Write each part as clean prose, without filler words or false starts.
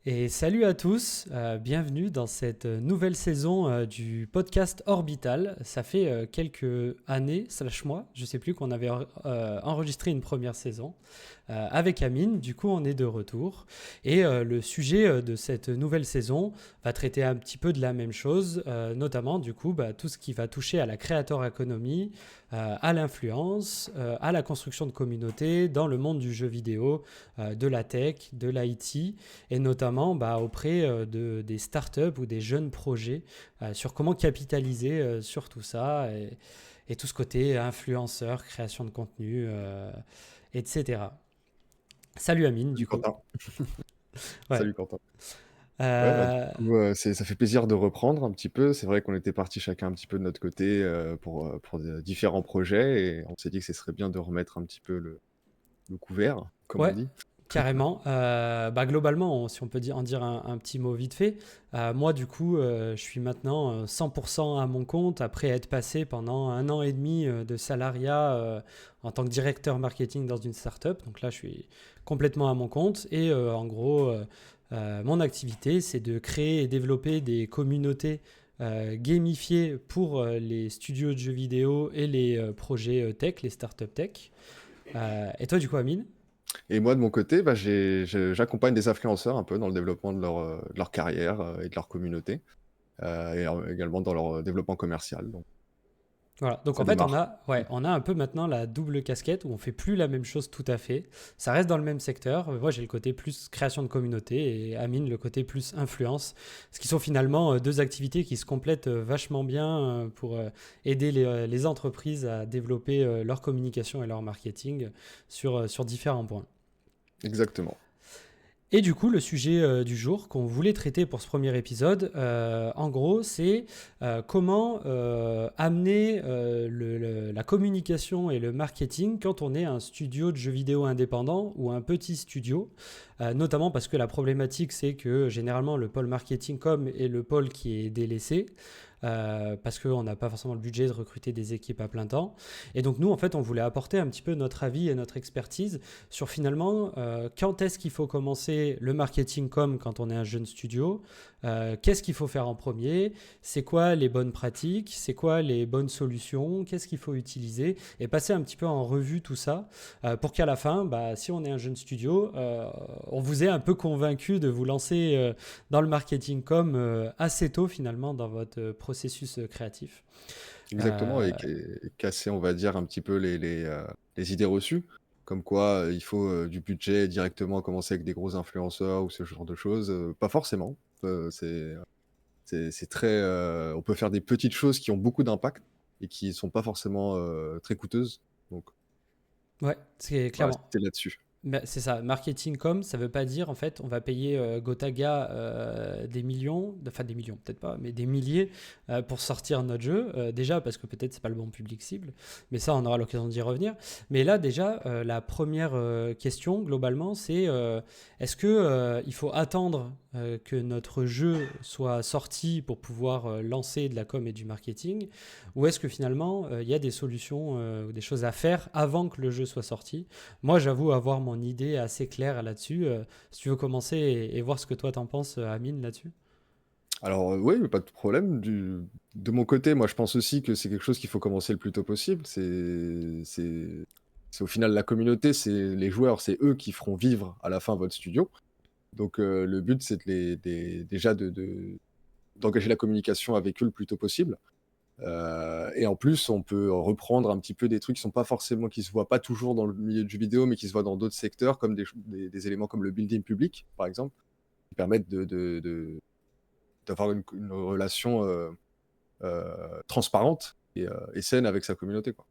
Et salut à tous, bienvenue dans cette nouvelle saison du podcast Orbital. Ça fait quelques années, slash mois, je sais plus qu'on avait enregistré une première saison avec Amine. Du coup, on est de retour. Et le sujet de cette nouvelle saison va traiter un petit peu de la même chose, notamment du coup tout ce qui va toucher à la creator economy, à l'influence, à la construction de communautés dans le monde du jeu vidéo, de la tech, de l'IT et notamment auprès des startups ou des jeunes projets sur comment capitaliser sur tout ça et tout ce côté influenceur, création de contenu, etc. Salut Amine, du Salut coup. Quentin. Ouais. Salut Quentin. Ouais, bah, du Euh, coup, ça fait plaisir de reprendre un petit peu. C'est vrai qu'on était partis chacun un petit peu de notre côté pour différents projets et on s'est dit que ce serait bien de remettre un petit peu le couvert, comme on ouais, dit. carrément. Globalement, si on peut en dire un petit mot vite fait, moi du coup, je suis maintenant 100% à mon compte après être passé pendant 1 an et demi de salariat en tant que directeur marketing dans une startup. Donc là, je suis complètement à mon compte et en gros, mon activité, c'est de créer et développer des communautés gamifiées pour les studios de jeux vidéo et les projets tech, les startups tech. Et toi, du coup, Amine? Et moi, de mon côté, bah, j'accompagne des influenceurs un peu dans le développement de leur carrière et de leur communauté, également dans leur développement commercial. Donc, Voilà, donc ça en fait, démarre. on a un peu maintenant la double casquette où on fait plus la même chose tout à fait. Ça reste dans le même secteur. Moi, j'ai le côté plus création de communauté et Amine le côté plus influence. Ce qui sont finalement deux activités qui se complètent vachement bien pour aider les entreprises à développer leur communication et leur marketing sur différents points. Exactement. Et du coup, le sujet du jour qu'on voulait traiter pour ce premier épisode, en gros, c'est comment amener la communication et le marketing quand on est un studio de jeux vidéo indépendant ou un petit studio, notamment parce que la problématique, c'est que généralement le pôle marketing com est le pôle qui est délaissé. Parce qu'on n'a pas forcément le budget de recruter des équipes à plein temps. Et donc nous, en fait, on voulait apporter un petit peu notre avis et notre expertise sur finalement quand est-ce qu'il faut commencer le marketing com quand on est un jeune studio, qu'est-ce qu'il faut faire en premier, c'est quoi les bonnes pratiques, c'est quoi les bonnes solutions, qu'est-ce qu'il faut utiliser, et passer un petit peu en revue tout ça pour qu'à la fin, si on est un jeune studio, on vous ait un peu convaincu de vous lancer dans le marketing com assez tôt finalement dans votre processus créatif. Exactement, Euh, et casser, on va dire, un petit peu les idées reçues, comme quoi il faut du budget directement commencer avec des gros influenceurs ou ce genre de choses. Pas forcément. C'est très, on peut faire des petites choses qui ont beaucoup d'impact et qui sont pas forcément très coûteuses. Donc, ouais, c'est on va clairement. rester là-dessus. C'est ça, marketing com, ça veut pas dire en fait on va payer Gotaga des millions, enfin des millions peut-être pas, mais des milliers pour sortir notre jeu. Déjà parce que peut-être c'est pas le bon public cible, mais ça on aura l'occasion d'y revenir. Mais là déjà la première question globalement c'est est-ce que il faut attendre que notre jeu soit sorti pour pouvoir lancer de la com et du marketing, ou est-ce que finalement il y a des solutions ou des choses à faire avant que le jeu soit sorti? Moi, j'avoue avoir mon idée assez claire là-dessus. Si tu veux commencer et voir ce que toi t'en penses, Amine, là-dessus. Alors, oui, mais pas de problème. De mon côté, moi, je pense aussi que c'est quelque chose qu'il faut commencer le plus tôt possible. C'est au final la communauté, c'est les joueurs, c'est eux qui feront vivre à la fin votre studio. Donc, le but, c'est déjà d'engager la communication avec eux le plus tôt possible. Et en plus, on peut reprendre un petit peu des trucs qui sont pas forcément, qui se voient pas toujours dans le milieu du jeu vidéo, mais qui se voient dans d'autres secteurs, comme des éléments comme le building public, par exemple, qui permettent d'avoir une relation transparente et saine avec sa communauté, quoi.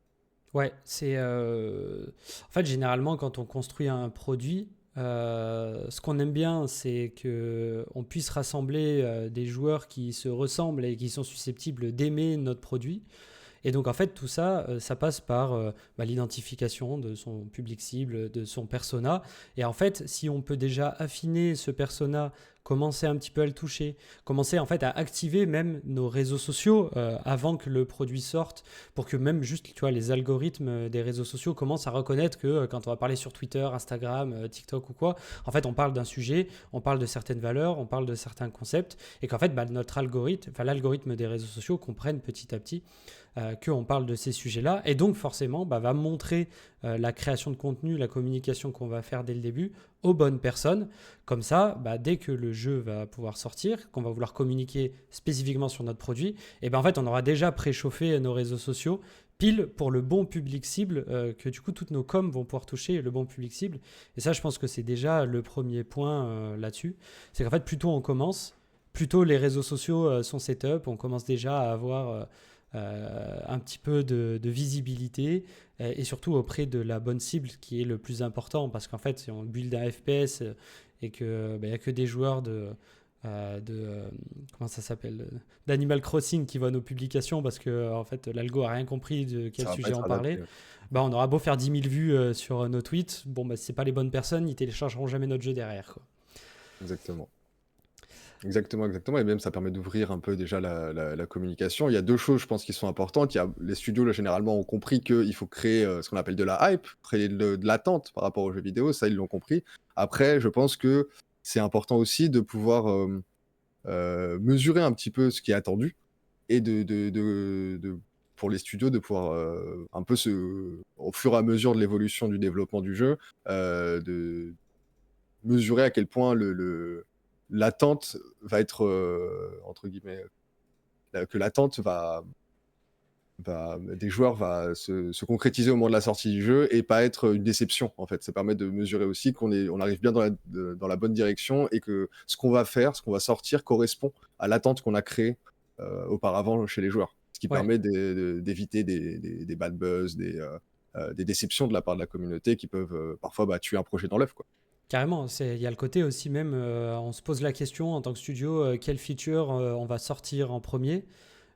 Ouais, c'est en fait généralement quand on construit un produit, ce qu'on aime bien, c'est que on puisse rassembler des joueurs qui se ressemblent et qui sont susceptibles d'aimer notre produit. Et donc en fait tout ça, ça passe par l'identification de son public cible, de son persona. Et en fait si on peut déjà affiner ce persona commencer un petit peu à le toucher, commencer en fait à activer même nos réseaux sociaux avant que le produit sorte, pour que même juste tu vois, les algorithmes des réseaux sociaux commencent à reconnaître que quand on va parler sur Twitter, Instagram, TikTok ou quoi, en fait on parle d'un sujet, on parle de certaines valeurs, on parle de certains concepts, et qu'en fait notre algorithme, enfin l'algorithme des réseaux sociaux comprenne petit à petit qu'on parle de ces sujets-là, et donc forcément va montrer la création de contenu, la communication qu'on va faire dès le début aux bonnes personnes. Comme ça, dès que le jeu va pouvoir sortir, qu'on va vouloir communiquer spécifiquement sur notre produit, et en fait on aura déjà préchauffé nos réseaux sociaux pile pour le bon public cible, que du coup toutes nos coms vont pouvoir toucher le bon public cible. Et ça, je pense que c'est déjà le premier point là-dessus. C'est qu'en fait, plus tôt on commence, plus tôt les réseaux sociaux sont set-up, on commence déjà à avoir un petit peu de visibilité et surtout auprès de la bonne cible qui est le plus important, parce qu'en fait si on build un FPS et que il y a que des joueurs comment ça s'appelle, d'Animal Crossing qui voient nos publications parce que en fait l'algo a rien compris de quel Ça va pas sujet être on adapté. parlait, on aura beau faire 10 000 vues sur nos tweets, si c'est pas les bonnes personnes, ils téléchargeront jamais notre jeu derrière, quoi. Exactement. Exactement, exactement. Et même, ça permet d'ouvrir un peu déjà la communication. Il y a deux choses, je pense, qui sont importantes. Il y a, les studios, là, généralement, ont compris qu'il faut créer ce qu'on appelle de la hype, créer de l'attente par rapport aux jeux vidéo. Ça, ils l'ont compris. Après, je pense que c'est important aussi de pouvoir mesurer un petit peu ce qui est attendu et pour les studios de pouvoir un peu au fur et à mesure de l'évolution du développement du jeu, de mesurer à quel point l'attente va être, entre guillemets, que l'attente des joueurs va se concrétiser au moment de la sortie du jeu et pas être une déception, en fait. Ça permet de mesurer aussi on arrive bien dans la bonne direction et que ce qu'on va faire, ce qu'on va sortir correspond à l'attente qu'on a créée auparavant chez les joueurs. Ce qui Ouais. permet d'éviter des bad buzz, des déceptions de la part de la communauté qui peuvent parfois tuer un projet dans l'œuf, quoi. Carrément, il y a le côté aussi même, on se pose la question en tant que studio, quelle feature on va sortir en premier.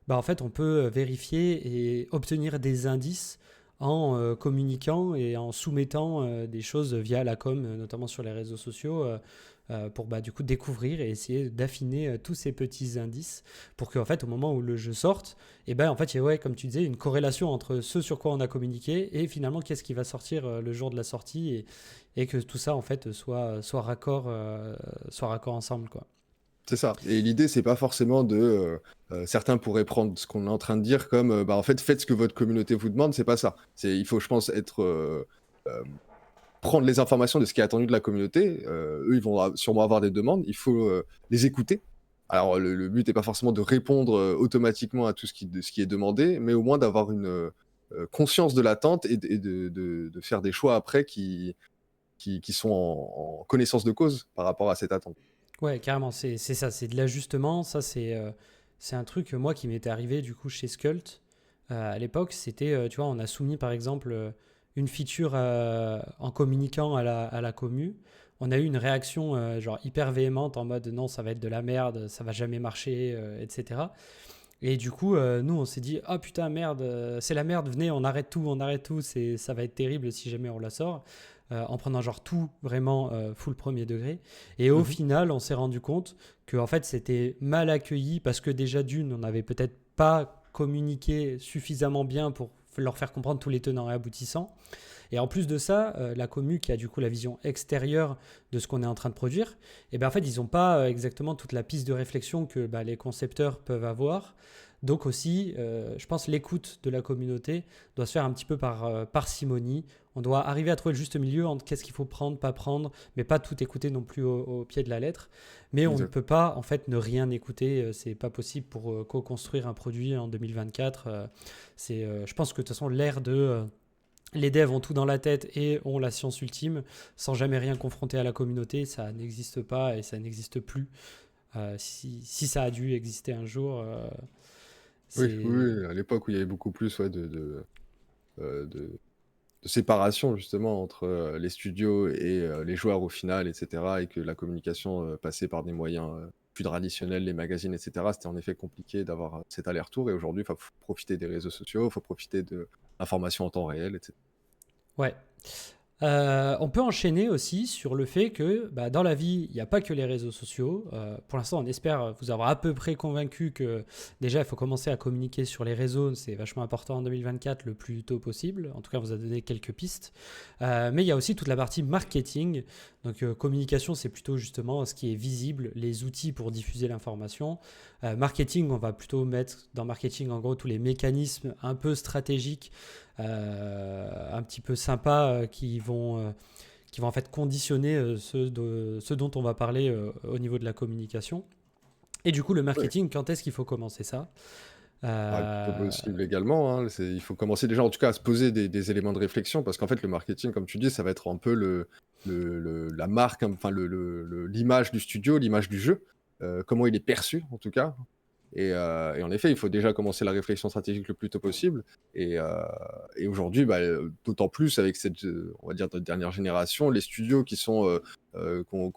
En fait, on peut vérifier et obtenir des indices en communiquant et en soumettant des choses via la com, notamment sur les réseaux sociaux, pour du coup découvrir et essayer d'affiner tous ces petits indices pour qu'en fait, au moment où le jeu sorte, en fait, il y a, ouais, comme tu disais, une corrélation entre ce sur quoi on a communiqué et finalement qu'est-ce qui va sortir le jour de la sortie, et que tout ça en fait soit raccord, soit raccord ensemble, quoi. C'est ça. Et l'idée, c'est pas forcément certains pourraient prendre ce qu'on est en train de dire comme, en fait, faites ce que votre communauté vous demande. C'est pas ça. Il faut, je pense, prendre les informations de ce qui est attendu de la communauté. Eux, ils vont sûrement avoir des demandes. Il faut les écouter. Alors, le but n'est pas forcément de répondre automatiquement à tout ce qui est demandé, mais au moins d'avoir une conscience de l'attente et de faire des choix après qui sont en connaissance de cause par rapport à cette attente. Ouais, carrément, c'est ça, c'est de l'ajustement. Ça, c'est un truc, moi, qui m'était arrivé du coup chez Skult. À l'époque, c'était, tu vois, on a soumis par exemple une feature en communiquant à la commu. On a eu une réaction genre hyper véhémente en mode non, ça va être de la merde, ça va jamais marcher, etc. Et du coup, nous, on s'est dit, ah putain, merde, c'est la merde, venez, on arrête tout, ça va être terrible si jamais on la sort, en prenant genre tout vraiment full premier degré. Et au Mhm. final, on s'est rendu compte que en fait, c'était mal accueilli parce que déjà d'une, on n'avait peut-être pas communiqué suffisamment bien pour leur faire comprendre tous les tenants et aboutissants. Et en plus de ça, la commu qui a du coup la vision extérieure de ce qu'on est en train de produire, en fait, ils n'ont pas exactement toute la piste de réflexion que les concepteurs peuvent avoir. Donc aussi, je pense l'écoute de la communauté doit se faire un petit peu par parcimonie. On doit arriver à trouver le juste milieu entre qu'est-ce qu'il faut prendre, pas prendre, mais pas tout écouter non plus au pied de la lettre. Mais on ne Exact. peut pas en fait ne rien écouter. C'est pas possible pour co-construire un produit en 2024. Je pense que de toute façon l'ère de les devs ont tout dans la tête et ont la science ultime, sans jamais rien confronter à la communauté, ça n'existe pas et ça n'existe plus. Si ça a dû exister un jour, Oui, oui, c'est... oui, à l'époque où il y avait beaucoup plus euh, de, de séparation justement entre les studios et les joueurs au final, etc. Et que la communication passait par des moyens plus traditionnels, les magazines, etc. C'était en effet compliqué d'avoir cet aller-retour. Et aujourd'hui, il faut profiter des réseaux sociaux, il faut profiter de l'information en temps réel, etc. Ouais. On peut enchaîner aussi sur le fait que bah, dans la vie, il n'y a pas que les réseaux sociaux. Pour l'instant, on espère vous avoir à peu près convaincu que déjà, il faut commencer à communiquer sur les réseaux. C'est vachement important en 2024, le plus tôt possible. En tout cas, on vous a donné quelques pistes. Mais il y a aussi toute la partie marketing. Donc, communication, c'est plutôt justement ce qui est visible, les outils pour diffuser l'information. Marketing, on va plutôt mettre dans marketing, en gros, tous les mécanismes un peu stratégiques un petit peu sympas qui vont en fait conditionner ce dont on va parler au niveau de la communication. Et du coup, le Ouais. marketing, quand est-ce qu'il faut commencer ça? Ah, le plus tôt Euh, possible également, hein. Il faut commencer déjà en tout cas à se poser des éléments de réflexion parce qu'en fait le marketing, comme tu dis, ça va être un peu la marque, hein, enfin l'image du studio, l'image du jeu, comment il est perçu en tout cas. Et en effet, il faut déjà commencer la réflexion stratégique le plus tôt possible. Et, euh, et aujourd'hui, bah, d'autant plus avec cette, on va dire, notre dernière génération, les studios qui ont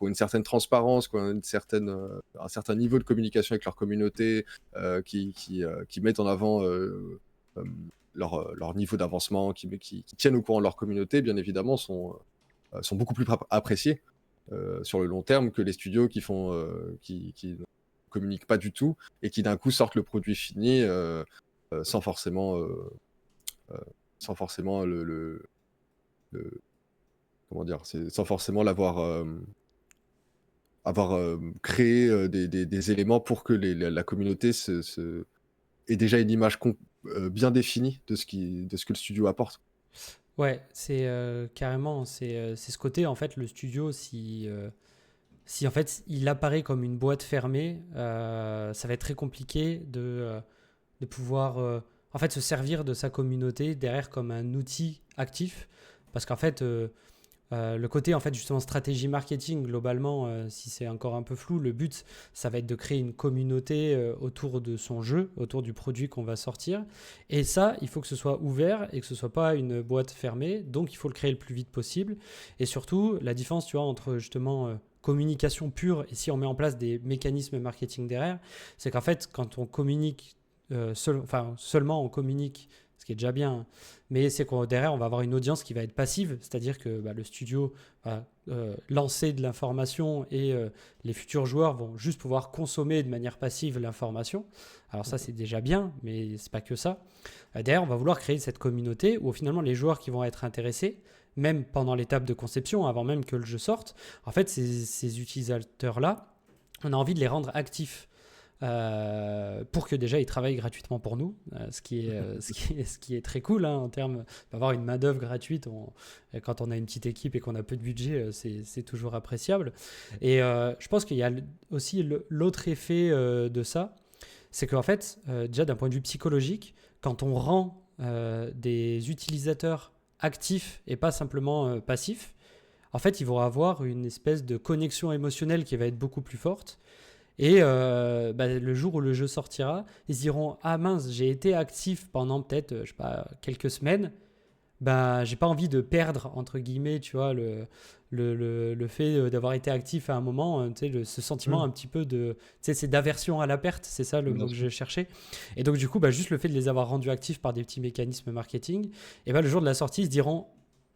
une certaine transparence, qui ont un certain niveau de communication avec leur communauté, qui mettent en avant euh, leur niveau d'avancement, qui tiennent au courant de leur communauté, bien évidemment, sont beaucoup plus appréciés sur le long terme que les studios qui ne communiquent pas du tout et qui d'un coup sortent le produit fini euh, sans forcément, euh, euh, sans forcément le- comment dire, sans forcément avoir créé des éléments pour que la communauté ait déjà une image bien définie de ce que le studio apporte. ouais, c'est carrément, c'est ce côté en fait, le studio, si en fait il apparaît comme une boîte fermée, ça va être très compliqué de pouvoir en fait se servir de sa communauté derrière comme un outil actif, parce qu'en fait le côté en fait justement stratégie marketing globalement, si c'est encore un peu flou, le but ça va être de créer une communauté autour de son jeu, autour du produit qu'on va sortir. Et ça, il faut que ce soit ouvert et que ce soit pas une boîte fermée. Donc il faut le créer le plus vite possible. Et surtout la différence, tu vois, entre justement communication pure et si on met en place des mécanismes marketing derrière, c'est qu'en fait quand on communique seulement on communique, ce qui est déjà bien, mais c'est qu'on derrière, on va avoir une audience qui va être passive, c'est-à-dire que bah, le studio va lancer de l'information et les futurs joueurs vont juste pouvoir consommer de manière passive l'information. Alors ça, c'est déjà bien, mais c'est pas que ça. Derrière, on va vouloir créer cette communauté où finalement les joueurs qui vont être intéressés, même pendant l'étape de conception, avant même que le jeu sorte, en fait, ces utilisateurs-là, on a envie de les rendre actifs pour que déjà ils travaillent gratuitement pour nous, ce qui est très cool hein, en termes d'avoir une main-d'œuvre gratuite. Quand on a une petite équipe et qu'on a peu de budget, c'est toujours appréciable. Et je pense qu'il y a aussi l'autre effet de ça, c'est qu'en fait, déjà d'un point de vue psychologique, quand on rend des utilisateurs actifs et pas simplement passifs, en fait, ils vont avoir une espèce de connexion émotionnelle qui va être beaucoup plus forte. Et bah, le jour où le jeu sortira, ils se diront ah mince, j'ai été actif pendant peut-être je sais pas quelques semaines. Bah, j'ai pas envie de perdre entre guillemets, tu vois, le fait d'avoir été actif à un moment, tu sais, ce sentiment Mm. un petit peu de, tu sais, c'est d'aversion à la perte, c'est ça le Bien mot que sûr. je cherchais. Et donc du coup, bah, juste le fait de les avoir rendus actifs par des petits mécanismes marketing, et bah, le jour de la sortie, ils se diront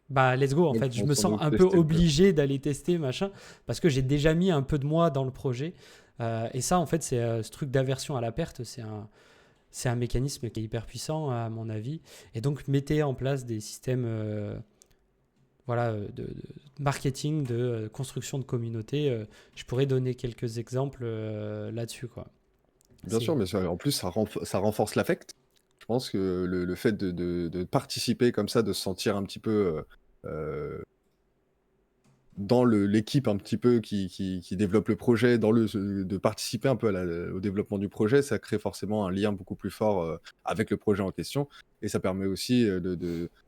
bah let's go en Donc, fait, je on me s'en sens doute un peu tester le jeu. obligé d'aller tester machin parce que j'ai déjà mis un peu de moi dans le projet. Et ça en fait c'est ce truc d'aversion à la perte, c'est un mécanisme qui est hyper puissant à mon avis. Et donc mettez en place des systèmes voilà, marketing, de construction de communauté. Je pourrais donner quelques exemples là-dessus quoi. Bien C'est sûr, mais en plus, ça renforce l'affect. Je pense que le fait de participer comme ça, de se sentir un petit peu dans l'équipe un petit peu qui développe le projet, de participer un peu au développement du projet, ça crée forcément un lien beaucoup plus fort avec le projet en question. Et ça permet aussi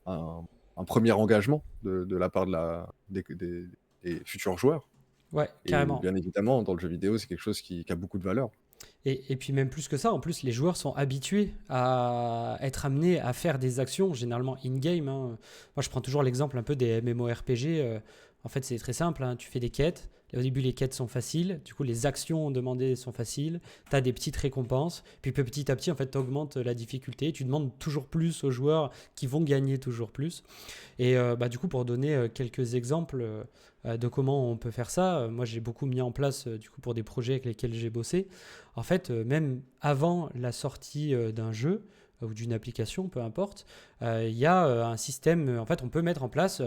un premier engagement de la part des futurs joueurs. ouais, Et carrément. bien évidemment, dans le jeu vidéo, c'est quelque chose qui a beaucoup de valeur. Et puis même plus que ça, en plus les joueurs sont habitués à être amenés à faire des actions, généralement in-game, hein. Moi je prends toujours l'exemple un peu des MMORPG. En fait c'est très simple, hein. Tu fais des quêtes, Au début, les quêtes sont faciles. Du coup, les actions demandées sont faciles. Tu as des petites récompenses. Puis petit à petit, en fait, tu augmentes la difficulté. Tu demandes toujours plus aux joueurs qui vont gagner toujours plus. Et du coup, pour donner quelques exemples de comment on peut faire ça, moi j'ai beaucoup mis en place du coup pour des projets avec lesquels j'ai bossé. En fait, même avant la sortie d'un jeu ou d'une application, peu importe, il y a un système. En fait, on peut mettre en place,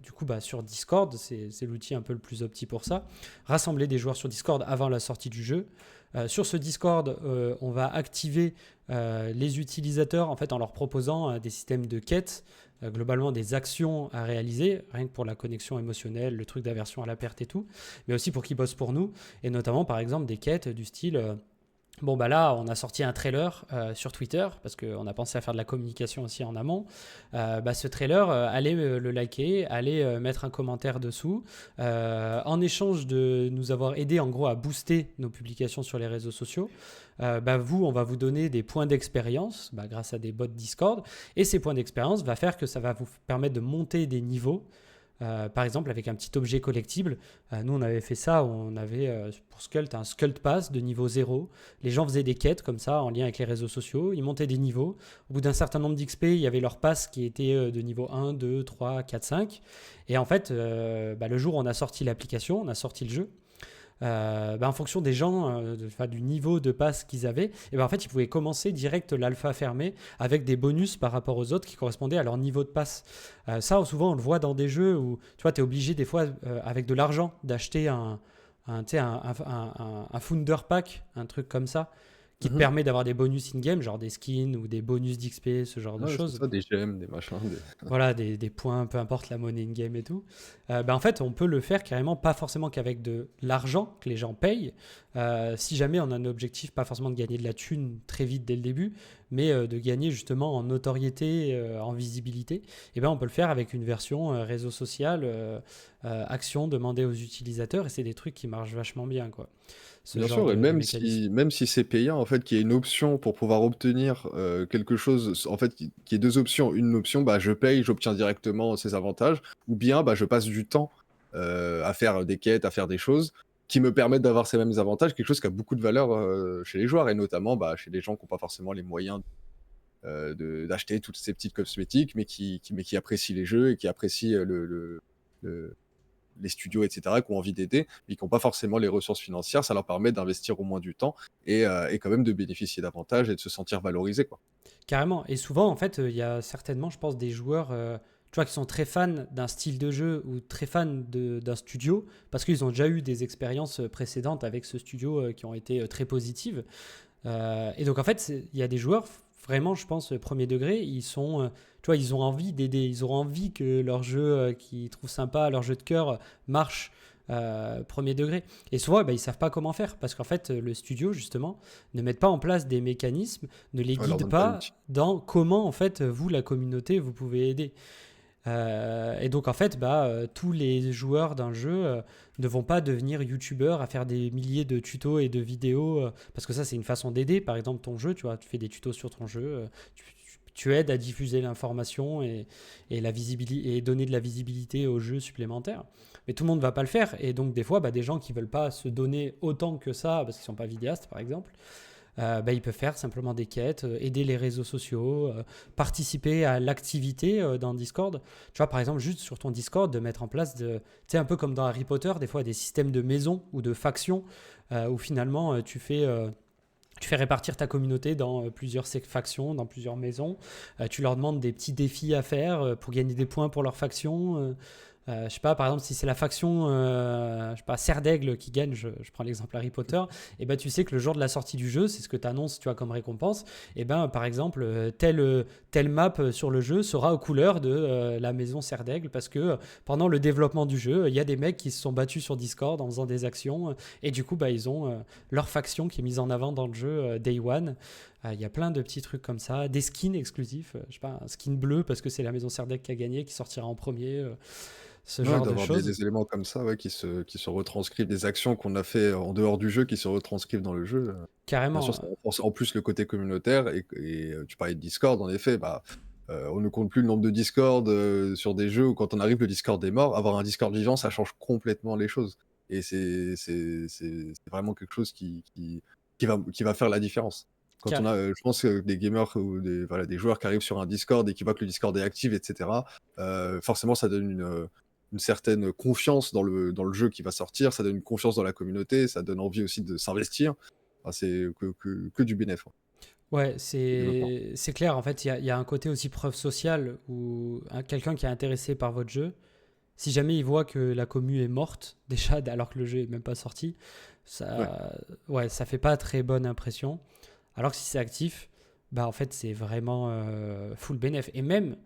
du coup, sur Discord, c'est l'outil un peu le plus opti pour ça, rassembler des joueurs sur Discord avant la sortie du jeu. Sur ce Discord, on va activer les utilisateurs en fait en leur proposant des systèmes de quêtes, globalement des actions à réaliser, rien que pour la connexion émotionnelle, le truc d'aversion à la perte et tout, mais aussi pour qu'ils bossent pour nous, et notamment par exemple des quêtes du style bon, bah là, on a sorti un trailer sur Twitter parce qu'on a pensé à faire de la communication aussi en amont. Ce trailer, allez le liker, allez mettre un commentaire dessous. En échange de nous avoir aidé en gros à booster nos publications sur les réseaux sociaux, on va vous donner des points d'expérience grâce à des bots Discord. Et ces points d'expérience va faire que ça va vous permettre de monter des niveaux. Par exemple, avec un petit objet collectible, nous on avait fait ça, on avait pour Skult un Skult Pass de niveau 0. Les gens faisaient des quêtes comme ça en lien avec les réseaux sociaux, ils montaient des niveaux. Au bout d'un certain nombre d'XP, il y avait leur pass qui était de niveau 1, 2, 3, 4, 5. Et en fait, le jour où on a sorti l'application, on a sorti le jeu, en fonction des gens, du niveau de passe qu'ils avaient, et en fait, ils pouvaient commencer direct l'alpha fermé avec des bonus par rapport aux autres qui correspondaient à leur niveau de passe. Ça, souvent, on le voit dans des jeux où tu vois, es obligé des fois, avec de l'argent, d'acheter un Founder Pack, un truc comme ça, qui te Mhm. permet d'avoir des bonus in-game, genre des skins ou des bonus d'XP, ce genre de Ouais, c'est choses. ça, des gemmes, des machins. Voilà, des points, peu importe la monnaie in-game et tout. En fait, on peut le faire carrément, pas forcément qu'avec de l'argent que les gens payent. Si jamais on a un objectif, pas forcément de gagner de la thune très vite dès le début, mais de gagner justement en notoriété, en visibilité, on peut le faire avec une version réseau social, action demandée aux utilisateurs, et c'est des trucs qui marchent vachement bien, quoi. Ce Bien genre sûr, et de même mécanisme. si c'est payant, en fait, qu'il y ait une option pour pouvoir obtenir quelque chose, en fait, qu'il y ait deux options. Une option, je paye, j'obtiens directement ces avantages, ou bien je passe du temps à faire des quêtes, à faire des choses qui me permettent d'avoir ces mêmes avantages, quelque chose qui a beaucoup de valeur chez les joueurs, et notamment chez les gens qui n'ont pas forcément les moyens d'acheter toutes ces petites cosmétiques, mais qui apprécient les jeux et qui apprécient le- les studios, etc., qui ont envie d'aider, mais qui n'ont pas forcément les ressources financières. Ça leur permet d'investir au moins du temps et quand même de bénéficier davantage et de se sentir valorisé, quoi. Carrément. Et souvent, en fait, il y a certainement, je pense, des joueurs tu vois, qui sont très fans d'un style de jeu ou très fans d'un studio parce qu'ils ont déjà eu des expériences précédentes avec ce studio qui ont été très positives. Et donc, en fait, il y a des joueurs, vraiment, je pense, premier degré, ils sont, tu vois, ils ont envie d'aider, ils ont envie que leur jeu qu'ils trouvent sympa, leur jeu de cœur marche premier degré. Et souvent, ils savent pas comment faire parce qu'en fait, le studio, justement, ne met pas en place des mécanismes, ne les Ouais, leur guide donne pas pas l'outil. dans comment, en fait, vous, la communauté, vous pouvez aider. Et donc en fait, tous les joueurs d'un jeu ne vont pas devenir youtubeurs à faire des milliers de tutos et de vidéos parce que ça c'est une façon d'aider. Par exemple ton jeu, tu vois, tu fais des tutos sur ton jeu, tu aides à diffuser l'information et donner de la visibilité au jeu supplémentaire. Mais tout le monde ne va pas le faire et donc des fois, des gens qui veulent pas se donner autant que ça parce qu'ils sont pas vidéastes par exemple, ils peuvent faire simplement des quêtes, aider les réseaux sociaux, participer à l'activité dans Discord. Tu vois, par exemple, juste sur ton Discord, de mettre en place, tu sais, un peu comme dans Harry Potter, des fois des systèmes de maisons ou de factions où finalement tu fais répartir ta communauté dans plusieurs factions, dans plusieurs maisons. Tu leur demandes des petits défis à faire pour gagner des points pour leur faction. Je sais pas, par exemple, si c'est la faction, je sais pas, Serre d'Aigle qui gagne, je prends l'exemple Harry Potter, et tu sais que le jour de la sortie du jeu, c'est ce que tu annonces, tu vois, comme récompense, et par exemple, telle map sur le jeu sera aux couleurs de la maison Serre d'Aigle, parce que pendant le développement du jeu, il y a des mecs qui se sont battus sur Discord en faisant des actions, et du coup, ils ont leur faction qui est mise en avant dans le jeu Day One. Il y a plein de petits trucs comme ça, des skins exclusifs, je sais pas, un skin bleu parce que c'est la maison Serre d'Aigle qui a gagné, qui sortira en premier. Ce Ouais, genre de d'avoir des, choses. des éléments comme ça, ouais, qui se retranscrivent, des actions qu'on a fait en dehors du jeu qui se retranscrivent dans le jeu. Bien sûr, Carrément. ça renforce en plus le côté communautaire. Et tu parlais de Discord, en effet, on ne compte plus le nombre de Discord sur des jeux où quand on arrive, le Discord est mort. Avoir un Discord vivant, ça change complètement les choses. et c'est vraiment quelque chose qui va faire la différence. Quand on Car- a, je pense que des gamers ou des joueurs qui arrivent sur un Discord et qui voient que le Discord est actif et cetera, forcément ça donne une certaine confiance dans le jeu qui va sortir, ça donne une confiance dans la communauté, ça donne envie aussi de s'investir. Enfin, c'est que du bénéf, hein, Ouais, au développement. c'est clair. En fait, il y a un côté aussi preuve sociale où quelqu'un qui est intéressé par votre jeu, si jamais il voit que la commu est morte, déjà, alors que le jeu est même pas sorti, Ouais. ouais, ça fait pas très bonne impression. Alors que si c'est actif, bah en fait, c'est vraiment full bénéf. Et même,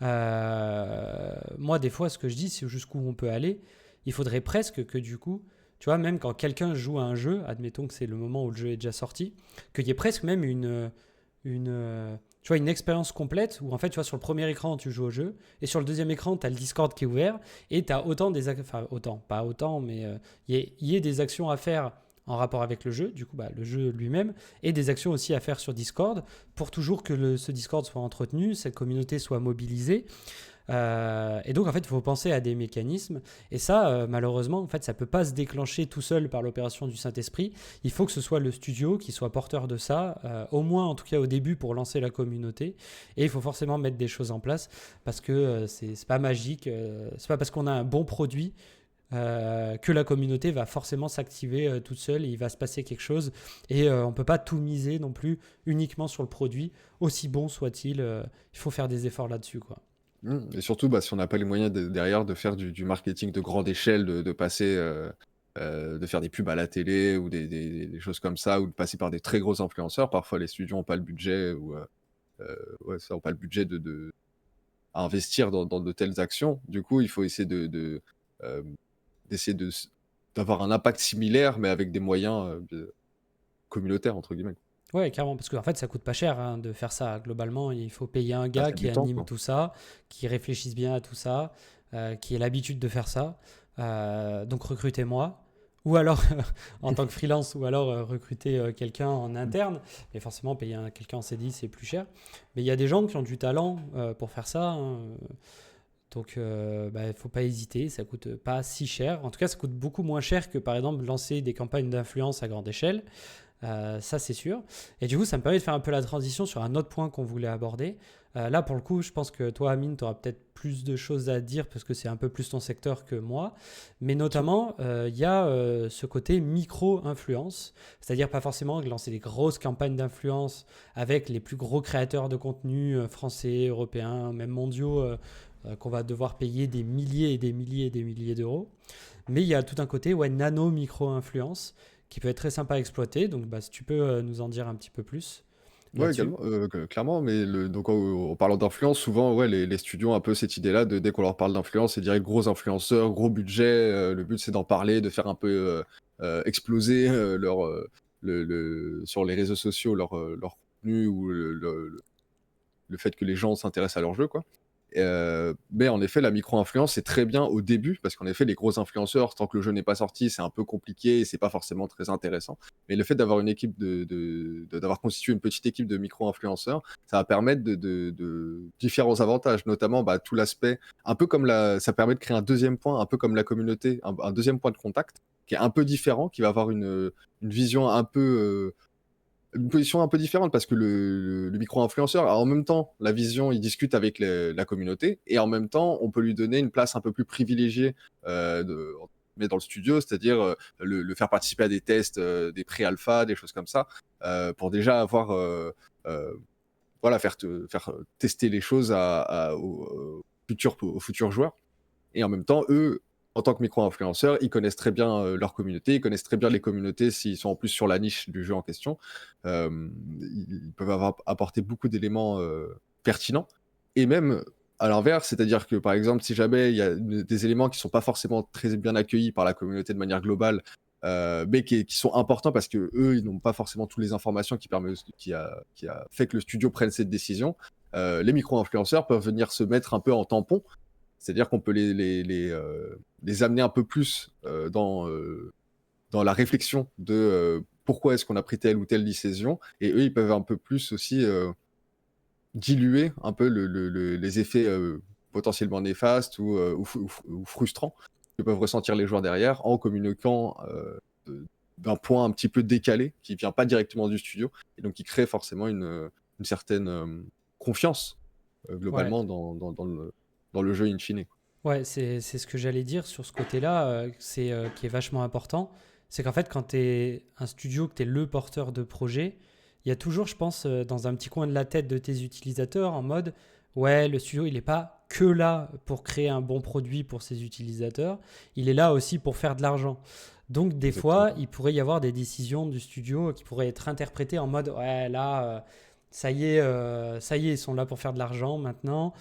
moi, des fois, ce que je dis, c'est jusqu'où on peut aller. Il faudrait presque que du coup, tu vois, même quand quelqu'un joue à un jeu, admettons que c'est le moment où le jeu est déjà sorti, qu'il y ait presque même tu vois, une expérience complète où en fait, tu vois, sur le premier écran, tu joues au jeu et sur le deuxième écran, tu as le Discord qui est ouvert et tu as enfin autant, pas autant, mais il y ait des actions à faire en rapport avec le jeu, du coup, bah, le jeu lui-même, et des actions aussi à faire sur Discord pour toujours que ce Discord soit entretenu, cette communauté soit mobilisée. Et donc, en fait, il faut penser à des mécanismes. Et ça, malheureusement, en fait, ça ne peut pas se déclencher tout seul par l'opération du Saint-Esprit. Il faut que ce soit le studio qui soit porteur de ça, au moins en tout cas au début pour lancer la communauté. Et il faut forcément mettre des choses en place parce que c'est pas magique. C'est pas parce qu'on a un bon produit que la communauté va forcément s'activer toute seule et il va se passer quelque chose. Et on ne peut pas tout miser non plus uniquement sur le produit, aussi bon soit-il. Il faut faire des efforts là-dessus, quoi. Et surtout, bah, si on n'a pas les moyens derrière de faire du marketing de grande échelle, de passer, de faire des pubs à la télé ou des choses comme ça, ou de passer par des très gros influenceurs. Parfois, les studios n'ont pas le budget ou ouais, ça, ont pas le budget à investir dans de telles actions. Du coup, il faut essayer euh, d'essayer d'avoir un impact similaire, mais avec des moyens communautaires, entre guillemets. Ouais, clairement, parce qu'en fait, ça coûte pas cher hein, de faire ça. Globalement, il faut payer un Ah, gars c'est qui du temps, anime quoi. tout ça, qui réfléchisse bien à tout ça, qui ait l'habitude de faire ça. Donc, recrutez-moi. Ou alors, en tant que freelance, ou alors recruter quelqu'un en interne. Mais forcément, payer quelqu'un en CDI, c'est plus cher. Mais il y a des gens qui ont du talent pour faire ça, hein. Donc, il ne faut pas hésiter. Ça coûte pas si cher. En tout cas, ça coûte beaucoup moins cher que, par exemple, lancer des campagnes d'influence à grande échelle. Ça, c'est sûr. Et du coup, ça me permet de faire un peu la transition sur un autre point qu'on voulait aborder. Là, pour le coup, je pense que toi, Amine, tu auras peut-être plus de choses à dire parce que c'est un peu plus ton secteur que moi. Mais Ok. notamment, il y a ce côté micro-influence, c'est-à-dire pas forcément lancer des grosses campagnes d'influence avec les plus gros créateurs de contenu français, européens, même mondiaux, qu'on va devoir payer des milliers et des milliers et des milliers d'euros. Mais il y a tout un côté, ouais, nano-micro-influence qui peut être très sympa à exploiter. Donc, bah, si tu peux nous en dire un petit peu plus Ouais, là-dessus. également, clairement, mais donc en parlant d'influence, souvent, ouais, les studios ont un peu cette idée-là de dès qu'on leur parle d'influence, c'est direct gros influenceurs, gros budget, le but c'est d'en parler, de faire un peu, exploser, sur les réseaux sociaux leur contenu ou le fait que les gens s'intéressent à leur jeu, quoi. Mais en effet, la micro-influence, c'est très bien au début, parce qu'en effet, les gros influenceurs, tant que le jeu n'est pas sorti, c'est un peu compliqué et c'est pas forcément très intéressant. Mais le fait d'avoir une équipe d'avoir constitué une petite équipe de micro-influenceurs, ça va permettre de différents avantages, notamment bah, tout l'aspect, un peu comme ça permet de créer un deuxième point, un peu comme la communauté, un deuxième point de contact, qui est un peu différent, qui va avoir une vision un peu une position un peu différente parce que le micro-influenceur a en même temps la vision, il discute avec la communauté et en même temps, on peut lui donner une place un peu plus privilégiée mais dans le studio, c'est-à-dire le faire participer à des tests, des pré-alpha, des choses comme ça, pour déjà avoir, euh, voilà, faire tester les choses aux futurs joueurs. Et en même temps, eux, en tant que micro-influenceurs, ils connaissent très bien leur communauté, ils connaissent très bien les communautés s'ils sont en plus sur la niche du jeu en question. Ils peuvent apporter beaucoup d'éléments pertinents. Et même à l'inverse, c'est-à-dire que par exemple, si jamais il y a des éléments qui ne sont pas forcément très bien accueillis par la communauté de manière globale, mais qui sont importants parce que eux, ils n'ont pas forcément toutes les informations qui a fait que le studio prenne cette décision. Les micro-influenceurs peuvent venir se mettre un peu en tampon, c'est-à-dire qu'on peut les amener un peu plus dans la réflexion de pourquoi est-ce qu'on a pris telle ou telle décision, et eux, ils peuvent un peu plus aussi diluer un peu les effets potentiellement néfastes ou frustrants que peuvent ressentir les joueurs derrière en communiquant d'un point un petit peu décalé qui vient pas directement du studio et donc qui crée forcément une certaine confiance Ouais. globalement dans le jeu in fine. Ouais, c'est ce que j'allais dire sur ce côté-là, qui est vachement important. C'est qu'en fait, quand tu es un studio, que tu es le porteur de projet, il y a toujours, je pense, dans un petit coin de la tête de tes utilisateurs, en mode, ouais, le studio, il n'est pas que là pour créer un bon produit pour ses utilisateurs, il est là aussi pour faire de l'argent. Donc, des Exactement. fois, il pourrait y avoir des décisions du studio qui pourraient être interprétées en mode, ouais, là, ça y est, ils sont là pour faire de l'argent maintenant.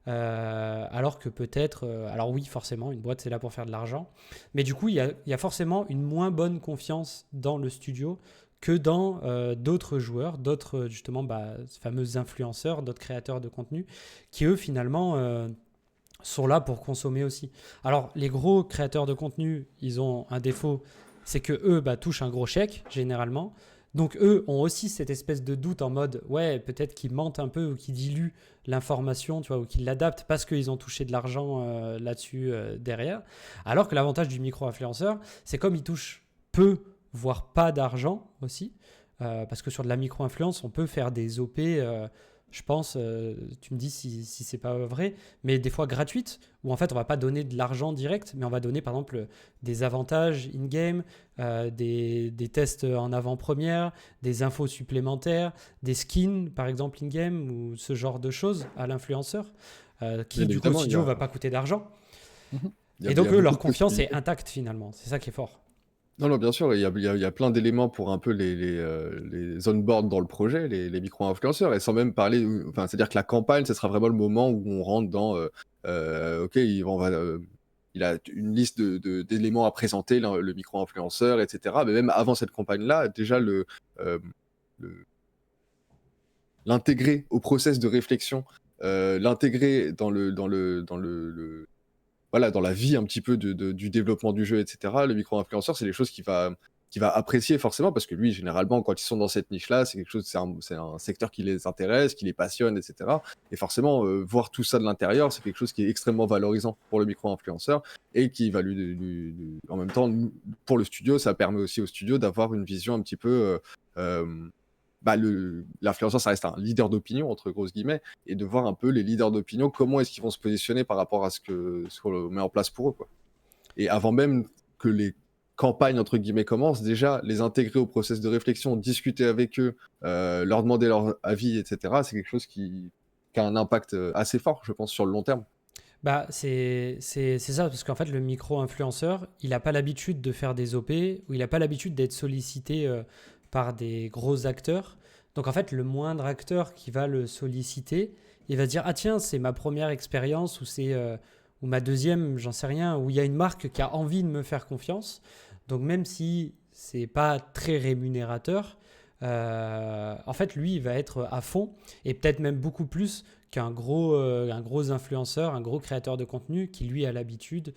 Alors que peut-être, alors oui, forcément, une boîte c'est là pour faire de l'argent, mais du coup, il y a forcément une moins bonne confiance dans le studio que dans d'autres joueurs, d'autres justement, fameux influenceurs, d'autres créateurs de contenu, qui eux finalement sont là pour consommer aussi. Alors, les gros créateurs de contenu, ils ont un défaut, c'est que eux touchent un gros chèque généralement. Donc eux ont aussi cette espèce de doute en mode ouais peut-être qu'ils mentent un peu ou qu'ils diluent l'information tu vois ou qu'ils l'adaptent parce qu'ils ont touché de l'argent là-dessus derrière. Alors que l'avantage du micro-influenceur c'est comme ils touchent peu voire pas d'argent aussi parce que sur de la micro-influence on peut faire des OP je pense, tu me dis si c'est pas vrai, mais des fois gratuites, où en fait on va pas donner de l'argent direct, mais on va donner par exemple des avantages in-game, des tests en avant-première, des infos supplémentaires, des skins par exemple in-game, ou ce genre de choses à l'influenceur, qui Bien du coup au évidemment, il y studio a, va pas coûter d'argent. Mhm. Et il y donc a eux, beaucoup leur de confiance est possibilités. intacte finalement, c'est ça qui est fort. Non, non, bien sûr, il y a plein d'éléments pour un peu les on-board dans le projet, les micro-influenceurs, et sans même parler, enfin, c'est-à-dire que la campagne, ce sera vraiment le moment où on rentre dans, ok, il a une liste d'éléments à présenter, le micro-influenceur, etc. Mais même avant cette campagne-là, déjà euh, le- l'intégrer au process de réflexion, l'intégrer voilà, dans la vie un petit peu du développement du jeu, etc. Le micro-influenceur, c'est des choses qu'il va apprécier forcément parce que lui, généralement, quand ils sont dans cette niche-là, c'est quelque chose, c'est un secteur qui les intéresse, qui les passionne, etc. Et forcément, voir tout ça de l'intérieur, c'est quelque chose qui est extrêmement valorisant pour le micro-influenceur et qui va en même temps, pour le studio, ça permet aussi au studio d'avoir une vision un petit peu l'influenceur, ça reste un leader d'opinion, entre grosses guillemets, et de voir un peu les leaders d'opinion, comment est-ce qu'ils vont se positionner par rapport à ce qu'on met en place pour eux, quoi. Et avant même que les campagnes, entre guillemets, commencent, déjà, les intégrer au process de réflexion, discuter avec eux, leur demander leur avis, etc., c'est quelque chose qui a un impact assez fort, je pense, sur le long terme. C'est ça, parce qu'en fait, le micro-influenceur, il n'a pas l'habitude de faire des OP ou il n'a pas l'habitude d'être sollicité par des gros acteurs. Donc, en fait, le moindre acteur qui va le solliciter, il va se dire ah tiens, c'est ma première expérience ou c'est ou ma deuxième, j'en sais rien, où il y a une marque qui a envie de me faire confiance. Donc, même si c'est pas très rémunérateur, en fait, lui, il va être à fond et peut-être même beaucoup plus qu'un gros influenceur, un gros créateur de contenu qui lui a l'habitude,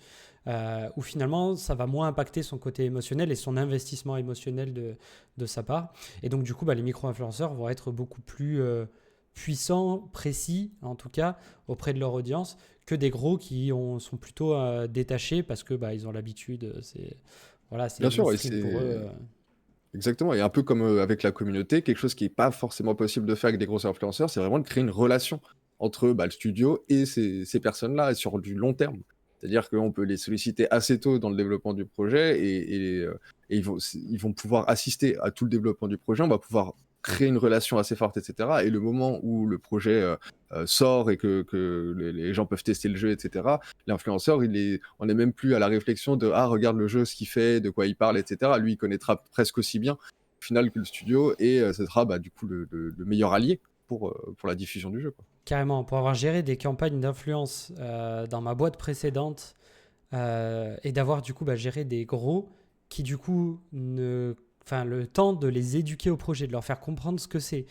où finalement ça va moins impacter son côté émotionnel et son investissement émotionnel de sa part. Et donc du coup, les micro-influenceurs vont être beaucoup plus puissants, précis en tout cas, auprès de leur audience, que des gros sont plutôt détachés parce que ils ont l'habitude, voilà, c'est Bien le sûr, et mainstream pour eux. c'est exactement. Et un peu comme avec la communauté, quelque chose qui n'est pas forcément possible de faire avec des gros influenceurs, c'est vraiment de créer une relation entre le studio et ces personnes-là, et sur du long terme. C'est-à-dire qu'on peut les solliciter assez tôt dans le développement du projet et ils vont pouvoir assister à tout le développement du projet. On va pouvoir créer une relation assez forte, etc. Et le moment où le projet sort et que les gens peuvent tester le jeu, etc., l'influenceur, on n'est même plus à la réflexion de ah, regarde le jeu, ce qu'il fait, de quoi il parle, etc. Lui, il connaîtra presque aussi bien au final que le studio et ce sera du coup le meilleur allié pour la diffusion du jeu, quoi. Carrément, pour avoir géré des campagnes d'influence dans ma boîte précédente et d'avoir du coup géré des gros qui du coup enfin le temps de les éduquer au projet, de leur faire comprendre ce que c'est,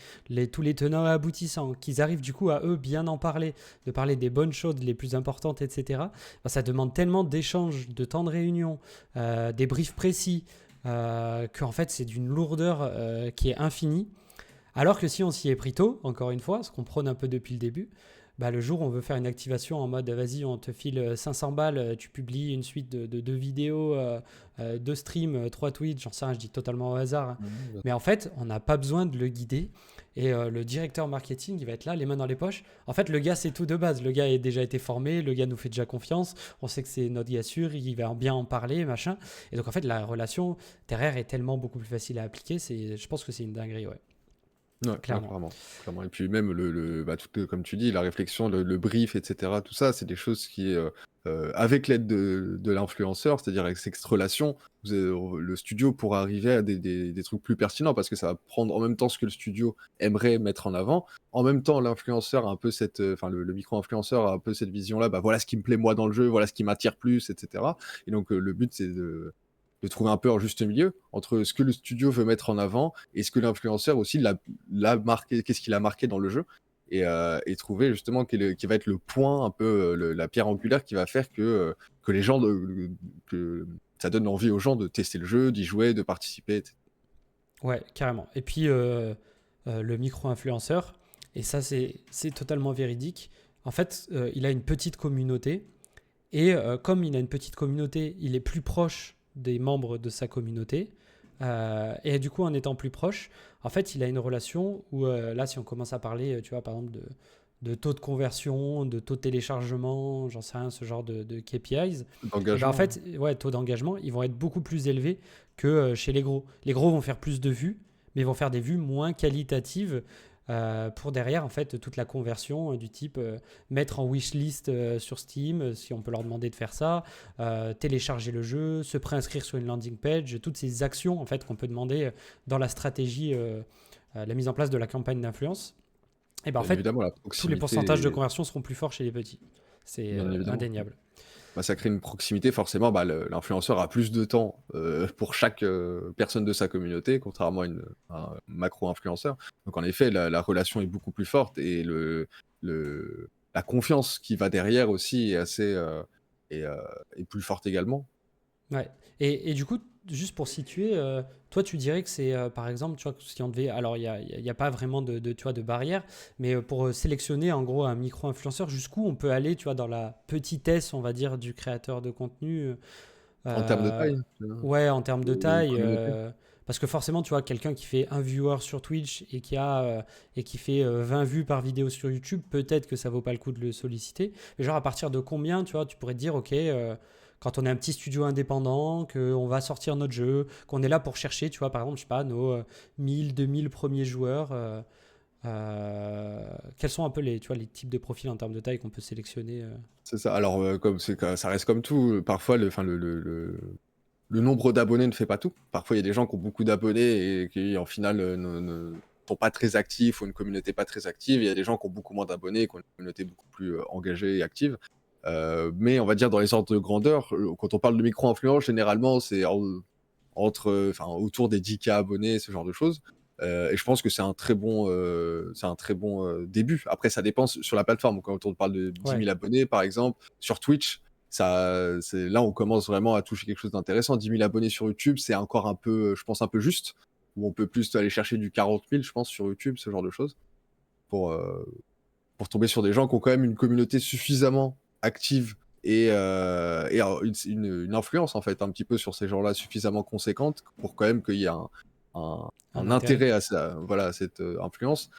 tous les tenants et aboutissants, qu'ils arrivent du coup à eux bien en parler, de parler des bonnes choses les plus importantes, etc. Ça demande tellement d'échanges, de temps de réunion, des briefs précis, qu'en fait c'est d'une lourdeur qui est infinie. Alors que si on s'y est pris tôt, encore une fois, ce qu'on prône un peu depuis le début, bah, le jour où on veut faire une activation en mode vas-y, on te file 500 balles, tu publies une suite de vidéos, deux streams, trois tweets, j'en sais rien, je dis totalement au hasard, hein. Mhm. Mais en fait, on n'a pas besoin de le guider. Et le directeur marketing, il va être là, les mains dans les poches. En fait, le gars, c'est tout de base. Le gars a déjà été formé, le gars nous fait déjà confiance. On sait que c'est notre gars sûr, il va bien en parler, machin. Et donc, en fait, la relation terrestre est tellement beaucoup plus facile à appliquer. Je pense que c'est une dinguerie, ouais, Ouais, ouais, clairement. clairement, clairement. Et puis même bah, comme tu dis, la réflexion, le brief, etc., tout ça, c'est des choses qui, avec l'aide de l'influenceur, c'est-à-dire avec cette relation, le studio pourra arriver à des trucs plus pertinents parce que ça va prendre en même temps ce que le studio aimerait mettre en avant. En même temps, l'influenceur a un peu enfin le micro-influenceur a un peu cette vision-là, bah voilà ce qui me plaît moi dans le jeu, voilà ce qui m'attire plus, etc. Et donc le but, c'est de trouver un peu un juste milieu entre ce que le studio veut mettre en avant et ce que l'influenceur aussi l'a marqué, qu'est-ce qu'il a marqué dans le jeu, et trouver justement qui va être le point, un peu la pierre angulaire qui va faire que les gens, que ça donne envie aux gens de tester le jeu, d'y jouer, de participer, etc. Ouais, carrément. Et puis, le micro-influenceur, et ça, c'est totalement véridique. En fait, il a une petite communauté. Et comme il a une petite communauté, il est plus proche des membres de sa communauté. Et du coup, en étant plus proche, en fait, il a une relation où, là, si on commence à parler, tu vois, par exemple, de taux de conversion, de taux de téléchargement, j'en sais rien, ce genre de KPIs, et ben en D'engagement, hein. fait, ouais, taux d'engagement, ils vont être beaucoup plus élevés que chez les gros. Les gros vont faire plus de vues, mais ils vont faire des vues moins qualitatives pour derrière, en fait, toute la conversion du type mettre en wishlist sur Steam, si on peut leur demander de faire ça, télécharger le jeu, se préinscrire sur une landing page, toutes ces actions, en fait, qu'on peut demander dans la stratégie, la mise en place de la campagne d'influence. Et ben en Bien fait, évidemment, la tous les pourcentages de proximité, conversion seront plus forts chez les petits. C'est bien évidemment. indéniable. Bah, ça crée une proximité, forcément, bah, l'influenceur a plus de temps pour chaque personne de sa communauté, contrairement à un macro-influenceur. Donc en effet, la relation est beaucoup plus forte et la confiance qui va derrière aussi est assez est, euh, est plus forte également. Ouais. Et du coup, juste pour situer, toi, tu dirais que c'est, par exemple, tu vois, si on devait, alors il y a pas vraiment tu vois, de barrière, mais pour sélectionner en gros un micro-influenceur, jusqu'où on peut aller, tu vois, dans la petitesse, on va dire, du créateur de contenu, En termes de euh, taille, ouais, en termes de ou taille, communauté. parce que forcément, tu vois, quelqu'un qui fait un viewer sur Twitch et qui fait 20 vues par vidéo sur YouTube, peut-être que ça vaut pas le coup de le solliciter. Mais genre, à partir de combien, tu vois, tu pourrais te dire, ok, quand on est un petit studio indépendant, qu'on va sortir notre jeu, qu'on est là pour chercher, tu vois, par exemple, je sais pas, nos 1000, 2000 premiers joueurs, quels sont un peu tu vois, les types de profils en termes de taille qu'on peut sélectionner C'est ça. Alors, ça reste comme tout, parfois, enfin, le nombre d'abonnés ne fait pas tout. Parfois, il y a des gens qui ont beaucoup d'abonnés et qui, en final, ne sont pas très actifs ou une communauté pas très active. Il y a des gens qui ont beaucoup moins d'abonnés et qui ont une communauté beaucoup plus engagée et active. Mais on va dire dans les ordres de grandeur, quand on parle de micro-influence, généralement, c'est enfin, autour des 10K abonnés, ce genre de choses. Et je pense que c'est un très bon début. Après, ça dépend sur la plateforme. Quand on parle de 10 Ouais, 000 abonnés, par exemple, sur Twitch, là, on commence vraiment à toucher quelque chose d'intéressant. 10 000 abonnés sur YouTube, c'est encore un peu, je pense, un peu juste. Où on peut plus aller chercher du 40 000, je pense, sur YouTube, ce genre de choses. Pour, euh, pour tomber sur des gens qui ont quand même une communauté suffisamment active et une influence, en fait, un petit peu sur ces gens-là suffisamment conséquente pour quand même qu'il y ait un, un un intérêt. intérêt voilà, à cette influence.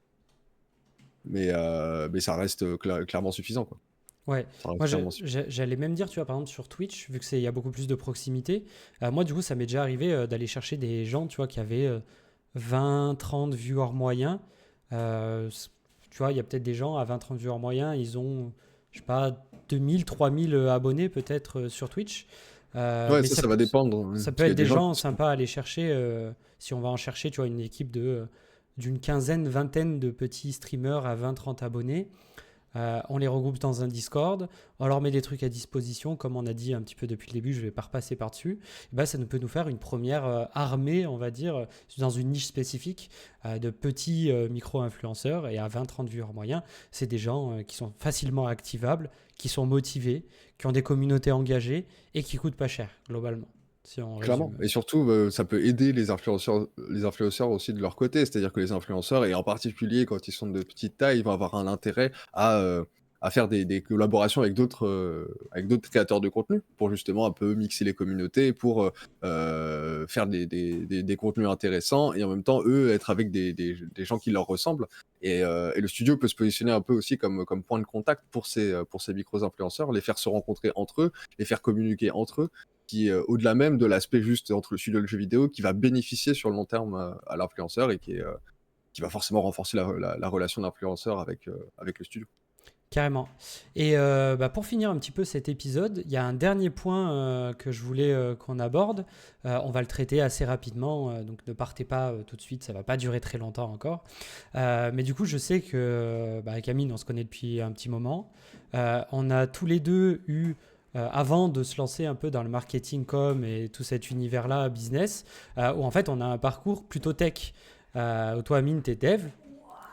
Mais ça reste clairement suffisant, quoi. Ouais, Ça reste moi clairement suffisant. j'allais même dire, tu vois, par exemple sur Twitch, vu que il y a beaucoup plus de proximité, moi du coup ça m'est déjà arrivé d'aller chercher des gens, tu vois, qui avaient 20, 30 viewers moyens. Tu vois, il y a peut-être des gens à 20, 30 viewers moyens, ils ont, je sais pas, 2000, 3000 abonnés peut-être sur Twitch. Ouais, Mais ça va dépendre, hein, ça peut parce qu'il y être a des des gens gens qui sont... sympas à aller chercher si on va en chercher, tu vois, une équipe d'une quinzaine, vingtaine de petits streamers à 20, 30 abonnés. On les regroupe dans un Discord, on leur met des trucs à disposition, comme on a dit un petit peu depuis le début, je ne vais pas repasser par-dessus. Et ben, ça nous peut nous faire une première armée, on va dire, dans une niche spécifique de petits micro-influenceurs. Et à 20-30 viewers moyens, c'est des gens qui sont facilement activables, qui sont motivés, qui ont des communautés engagées et qui coûtent pas cher, globalement, si on Clairement. résume. Et surtout, ça peut aider les influenceurs aussi de leur côté. C'est-à-dire que les influenceurs, et en particulier quand ils sont de petite taille, ils vont avoir un intérêt à faire des collaborations avec d'autres créateurs de contenu pour justement un peu mixer les communautés, pour faire des contenus intéressants et en même temps, eux, être avec des gens qui leur ressemblent. Et le studio peut se positionner un peu aussi comme point de contact pour ces micro-influenceurs, les faire se rencontrer entre eux, les faire communiquer entre eux, qui, au-delà même de l'aspect juste entre le studio et le jeu vidéo, qui va bénéficier sur le long terme à l'influenceur et qui va forcément renforcer la relation d'influenceur avec le studio. Carrément. Et pour finir un petit peu cet épisode, il y a un dernier point que je voulais qu'on aborde. On va le traiter assez rapidement, donc ne partez pas tout de suite, ça ne va pas durer très longtemps encore. Mais du coup, je sais que avec Amine, on se connaît depuis un petit moment. On a tous les deux eu, avant de se lancer un peu dans le marketing com et tout cet univers-là, business, où en fait, on a un parcours plutôt tech. Toi, Amine, tu es dev.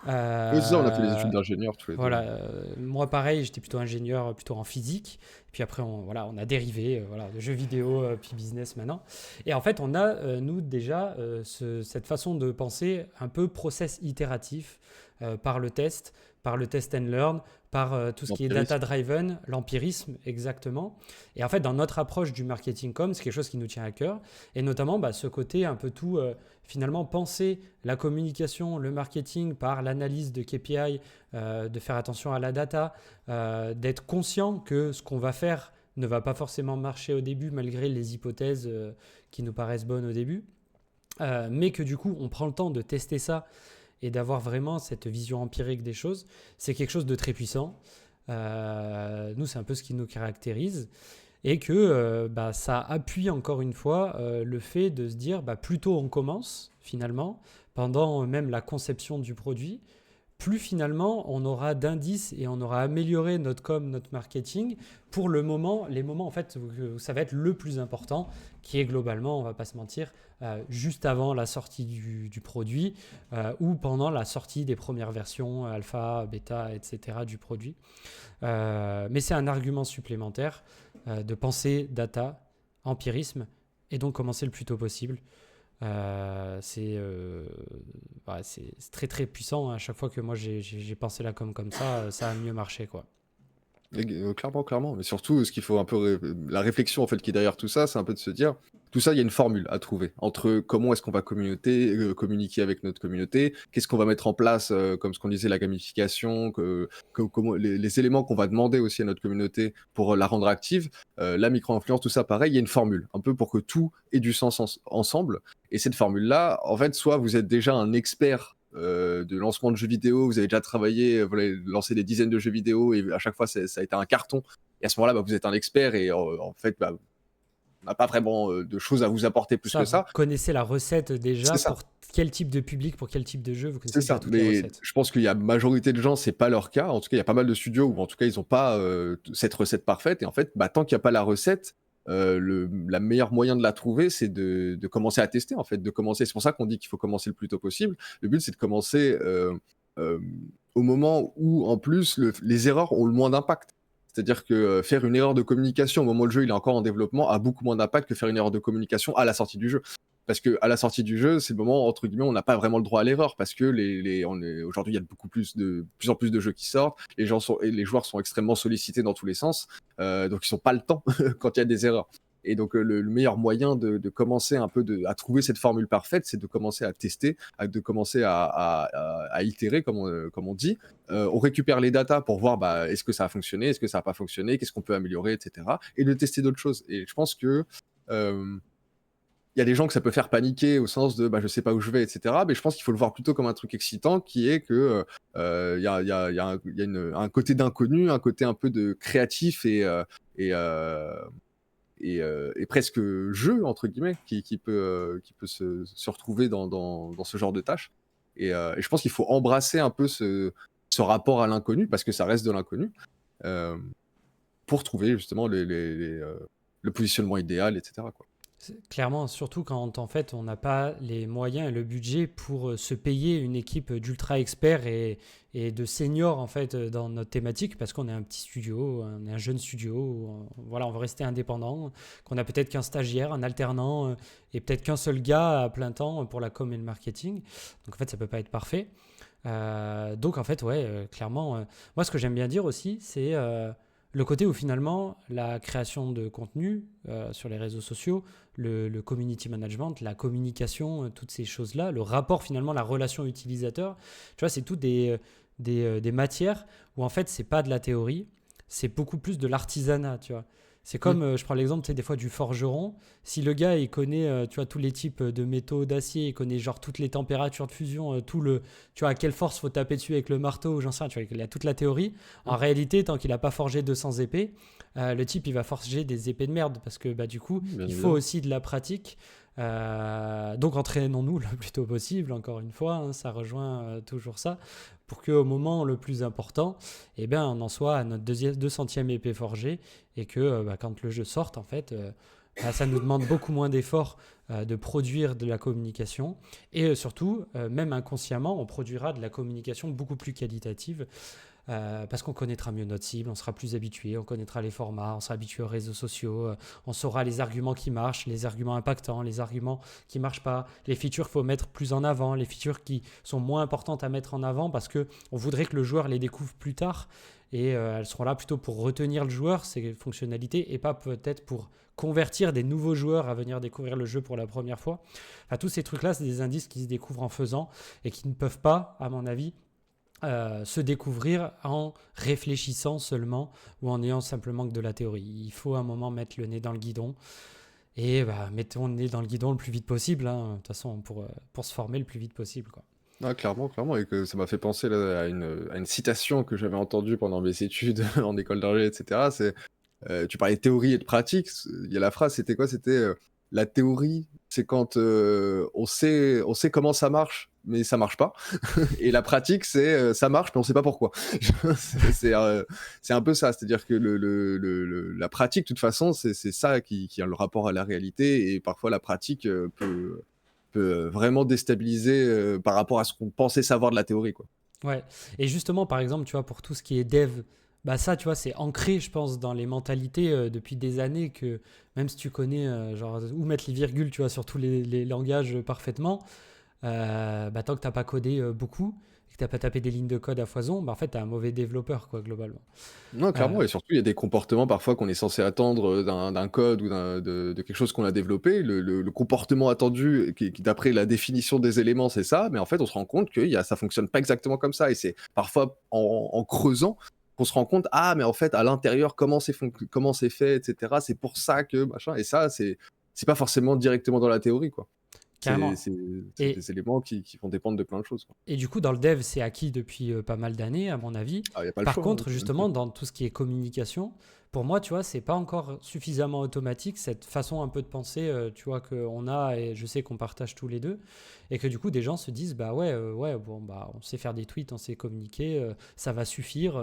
Oui, c'est ça, on a fait les Euh, études d'ingénieur tous les deux. voilà, moi pareil, j'étais plutôt ingénieur, plutôt en physique. Puis après, on a dérivé, de jeux vidéo, puis business maintenant. Et en fait, on a, nous, déjà, cette façon de penser un peu process itératif par le test and learn, par tout ce qui est L'empirisme. data-driven, l'empirisme, exactement. Et en fait, dans notre approche du marketing com, c'est quelque chose qui nous tient à cœur. Et notamment, ce côté un peu tout, finalement, penser la communication, le marketing par l'analyse de KPI, de faire attention à la data, d'être conscient que ce qu'on va faire ne va pas forcément marcher au début malgré les hypothèses qui nous paraissent bonnes au début, mais que du coup on prend le temps de tester ça et d'avoir vraiment cette vision empirique des choses, c'est quelque chose de très puissant. Nous, c'est un peu ce qui nous caractérise et que ça appuie encore une fois le fait de se dire plus tôt on commence finalement, pendant même la conception du produit, plus finalement on aura d'indices et on aura amélioré notre com, notre marketing pour les moments en fait où ça va être le plus important, qui est globalement, on va pas se mentir, juste avant la sortie du produit ou pendant la sortie des premières versions alpha, bêta, etc. du produit. Mais c'est un argument supplémentaire de penser data, empirisme, et donc commencer le plus tôt possible. C'est très très puissant. À chaque fois que moi j'ai pensé la com comme ça a mieux marché, quoi. Clairement, clairement. Mais surtout, ce qu'il faut un peu la réflexion en fait qui est derrière tout ça, c'est un peu de se dire, tout ça, il y a une formule à trouver entre comment est-ce qu'on va communiquer avec notre communauté, qu'est-ce qu'on va mettre en place, comme ce qu'on disait, la gamification, comment les éléments qu'on va demander aussi à notre communauté pour la rendre active, la micro-influence, tout ça, pareil, il y a une formule, un peu pour que tout ait du sens ensemble. Et cette formule-là, en fait, soit vous êtes déjà un expert de lancement de jeux vidéo, vous avez déjà travaillé, vous avez lancé des dizaines de jeux vidéo et à chaque fois ça a été un carton. Et à ce moment-là, vous êtes un expert et en fait, on n'a pas vraiment de choses à vous apporter plus Ça, que vous ça. connaissez la recette déjà C'est ça, pour quel type de public, pour quel type de jeu, vous c'est connaissez déjà ça. toutes les Mais recettes. je pense qu'il y a majorité de gens, c'est pas leur cas. En tout cas, il y a pas mal de studios où en tout cas ils n'ont pas cette recette parfaite. Et en fait, tant qu'il n'y a pas la recette, la meilleure moyen de la trouver, c'est de commencer à tester en fait, de commencer. C'est pour ça qu'on dit qu'il faut commencer le plus tôt possible. Le but, c'est de commencer euh, au moment où, en plus, les erreurs ont le moins d'impact. C'est-à-dire que faire une erreur de communication au moment où le jeu il est encore en développement a beaucoup moins d'impact que faire une erreur de communication à la sortie du jeu. Parce que à la sortie du jeu, c'est le moment entre guillemets où on n'a pas vraiment le droit à l'erreur parce que aujourd'hui il y a plus en plus de jeux qui sortent, les joueurs sont extrêmement sollicités dans tous les sens, donc ils n'ont pas le temps quand il y a des erreurs. Et donc le meilleur moyen de commencer un peu à trouver cette formule parfaite, c'est de commencer à tester, de commencer à itérer comme on dit. On récupère les datas pour voir est-ce que ça a fonctionné, est-ce que ça n'a pas fonctionné, qu'est-ce qu'on peut améliorer, etc. Et de tester d'autres choses. Et je pense que il y a des gens que ça peut faire paniquer au sens de je sais pas où je vais, etc. Mais je pense qu'il faut le voir plutôt comme un truc excitant qui est que il y a un côté d'inconnu, un côté un peu de créatif et presque jeu entre guillemets qui peut se retrouver dans ce genre de tâches. Et je pense qu'il faut embrasser un peu ce rapport à l'inconnu parce que ça reste de l'inconnu euh, pour trouver justement le positionnement idéal, etc., quoi. Clairement, surtout quand en fait on n'a pas les moyens et le budget pour se payer une équipe d'ultra experts et de seniors en fait dans notre thématique, parce qu'on est un petit studio, on est un jeune studio, on veut rester indépendant, qu'on a peut-être qu'un stagiaire, un alternant et peut-être qu'un seul gars à plein temps pour la com et le marketing. Donc en fait ça peut pas être parfait. Donc en fait, ouais, clairement, moi ce que j'aime bien dire aussi, c'est le côté où finalement la création de contenu sur les réseaux sociaux, le community management, la communication, toutes ces choses-là, le rapport finalement, la relation utilisateur, tu vois, c'est tout des matières où en fait c'est pas de la théorie, c'est beaucoup plus de l'artisanat, tu vois. C'est Mm. comme, je prends l'exemple, tu sais, des fois du forgeron. Si le gars, il connaît, tu vois, tous les types de métaux, d'acier, il connaît genre toutes les températures de fusion, tu vois, à quelle force faut taper dessus avec le marteau, j'en sais rien, tu vois, il a toute la théorie. En Mm. réalité, tant qu'il n'a pas forgé 200 épées, le type, il va forger des épées de merde parce que, bah, du coup, Bien il faut évidemment. aussi de la pratique. Donc, entraînons-nous le plus tôt possible, encore une fois, hein, ça rejoint toujours ça, pour qu'au moment le plus important, eh ben, on en soit à notre 200e épée forgée et que bah, quand le jeu sorte, en fait, bah, ça nous demande beaucoup moins d'efforts de produire de la communication et surtout, même inconsciemment, on produira de la communication beaucoup plus qualitative parce qu'on connaîtra mieux notre cible, on sera plus habitué, on connaîtra les formats, on sera habitué aux réseaux sociaux, on saura les arguments qui marchent, les arguments impactants, les arguments qui ne marchent pas, les features qu'il faut mettre plus en avant, les features qui sont moins importantes à mettre en avant parce qu'on voudrait que le joueur les découvre plus tard et elles seront là plutôt pour retenir le joueur, ces fonctionnalités, et pas peut-être pour convertir des nouveaux joueurs à venir découvrir le jeu pour la première fois. Enfin, tous ces trucs-là, c'est des indices qui se découvrent en faisant et qui ne peuvent pas, à mon avis, se découvrir en réfléchissant seulement ou en ayant simplement que de la théorie. Il faut à un moment mettre le nez dans le guidon et bah, mettons le nez dans le guidon le plus vite possible, hein, de toute façon, pour se former le plus vite possible, quoi. Ah, clairement, clairement, et que ça m'a fait penser là, à une citation que j'avais entendue pendant mes études en école d'ingé, etc. C'est, tu parlais de théorie et de pratique. Il y a la phrase, c'était quoi? C'était la théorie, c'est quand on sait comment ça marche, mais ça marche pas. Et la pratique, c'est ça marche, mais on sait pas pourquoi. C'est un peu ça. C'est-à-dire que la pratique, de toute façon, c'est ça qui a le rapport à la réalité. Et parfois, la pratique peut vraiment déstabiliser par rapport à ce qu'on pensait savoir de la théorie, quoi. Ouais. Et justement, par exemple, tu vois, pour tout ce qui est dev, bah ça, tu vois, c'est ancré, je pense, dans les mentalités depuis des années que même si tu connais, genre, où mettre les virgules, tu vois, sur tous les langages parfaitement, bah, tant que t'as pas codé beaucoup et que t'as pas tapé des lignes de code à foison, bah, en fait, t'es un mauvais développeur, quoi, globalement. Non, Euh, clairement, et surtout, il y a des comportements parfois qu'on est censé attendre d'un code ou de quelque chose qu'on a développé. Le comportement attendu, qui, d'après la définition des éléments, c'est ça, mais en fait, on se rend compte que ça fonctionne pas exactement comme ça. Et c'est parfois en creusant qu'on se rend compte, ah, mais en fait, à l'intérieur, comment c'est fait, etc. C'est pour ça que, machin. Et ça, c'est pas forcément directement dans la théorie, quoi. C'est Carrément. c'est- c'est Et, des éléments qui vont dépendre de plein de choses, quoi. et du coup, dans le dev, c'est acquis depuis pas mal d'années, à mon avis. Ah, il n'y a pas le Par choix, hein, contre, y a pas le choix. justement, dans tout ce qui est communication, pour moi, tu vois, c'est pas encore suffisamment automatique, cette façon un peu de penser, tu vois, qu'on a, et je sais qu'on partage tous les deux, et que du coup, des gens se disent, bah ouais, ouais, bon, bah, on sait faire des tweets, on sait communiquer, ça va suffire.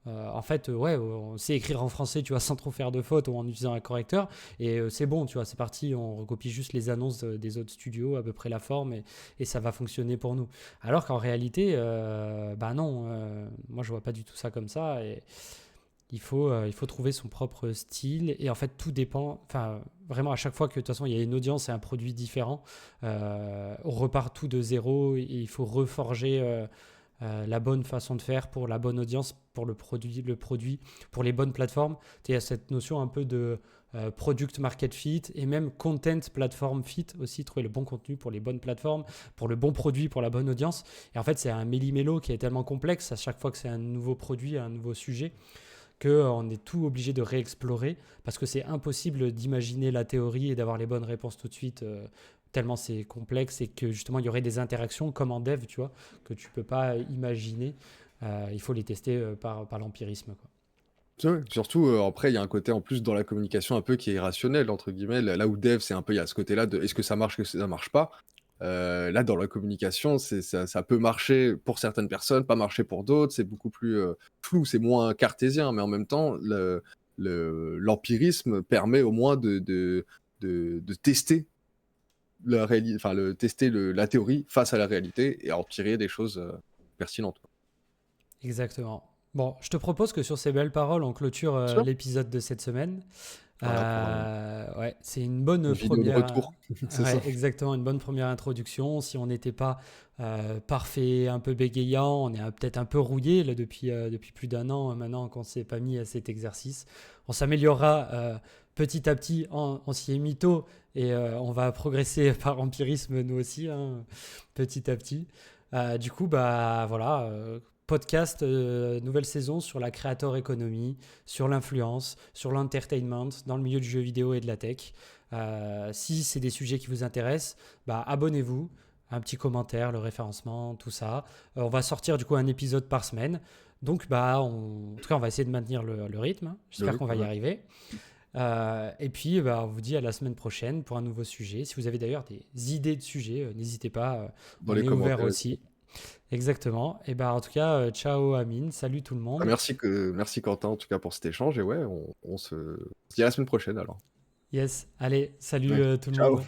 En fait, ouais, on sait écrire en français, tu vois, sans trop faire de fautes ou en utilisant un correcteur, et c'est bon, tu vois, c'est parti, on recopie juste les annonces des autres studios, à peu près la forme, et ça va fonctionner pour nous. Alors qu'en réalité, bah non, moi je vois pas du tout ça comme ça. Et il faut trouver son propre style. Et en fait, tout dépend. Enfin, vraiment, à chaque fois que de toute façon il y a une audience et un produit différent, on repart tout de zéro. Et il faut reforger la bonne façon de faire pour la bonne audience, pour le produit pour les bonnes plateformes. Il y a cette notion un peu de product market fit et même content platform fit aussi, trouver le bon contenu pour les bonnes plateformes, pour le bon produit, pour la bonne audience. Et en fait, c'est un méli-mélo qui est tellement complexe à chaque fois que c'est un nouveau produit, un nouveau sujet, qu'on est tout obligé de réexplorer parce que c'est impossible d'imaginer la théorie et d'avoir les bonnes réponses tout de suite. Tellement c'est complexe et que justement il y aurait des interactions comme en dev, tu vois, que tu peux pas imaginer. Il faut les tester par l'empirisme, quoi. Ouais, surtout, après, il y a un côté en plus dans la communication un peu qui est irrationnel, entre guillemets. Là où dev, c'est un peu, il y a ce côté-là de est-ce que ça marche, est-ce que ça marche pas. Là, dans la communication, ça peut marcher pour certaines personnes, pas marcher pour d'autres. C'est beaucoup plus flou, c'est moins cartésien, mais en même temps, l'empirisme permet au moins de tester tester la théorie face à la réalité et en tirer des choses pertinentes, quoi. Exactement. Bon, je te propose que sur ces belles paroles, on clôture Sûr. l'épisode de cette semaine. Voilà pour Ouais, c'est une bonne une vidéo de première. retour. C'est ça. Ouais, exactement, une bonne première introduction. Si on n'était pas parfait, un peu bégayant, on est peut-être un peu rouillé là, depuis plus d'un an maintenant qu'on ne s'est pas mis à cet exercice. On s'améliorera petit à petit, on s'y est mis tôt et on va progresser par empirisme nous aussi, hein, petit à petit. Du coup, bah voilà, podcast, nouvelle saison sur la creator economy, sur l'influence, sur l'entertainment dans le milieu du jeu vidéo et de la tech. Si c'est des sujets qui vous intéressent, bah, abonnez-vous, un petit commentaire, le référencement, tout ça. On va sortir du coup un épisode par semaine. Donc, bah, en tout cas, on va essayer de maintenir le rythme. Le J'espère qu'on rythme, va y ouais. arriver. Et puis, bah, on vous dit à la semaine prochaine pour un nouveau sujet. Si vous avez d'ailleurs des idées de sujets, n'hésitez pas. Dans On les est ouvert commentaires et tout. aussi. Exactement. Et bah, en tout cas, ciao Amine, salut tout le Bah, monde. merci Quentin, en tout cas, pour cet échange. Et ouais, on se dit à la semaine prochaine alors. Yes, allez, salut Ouais. tout le Ciao. monde.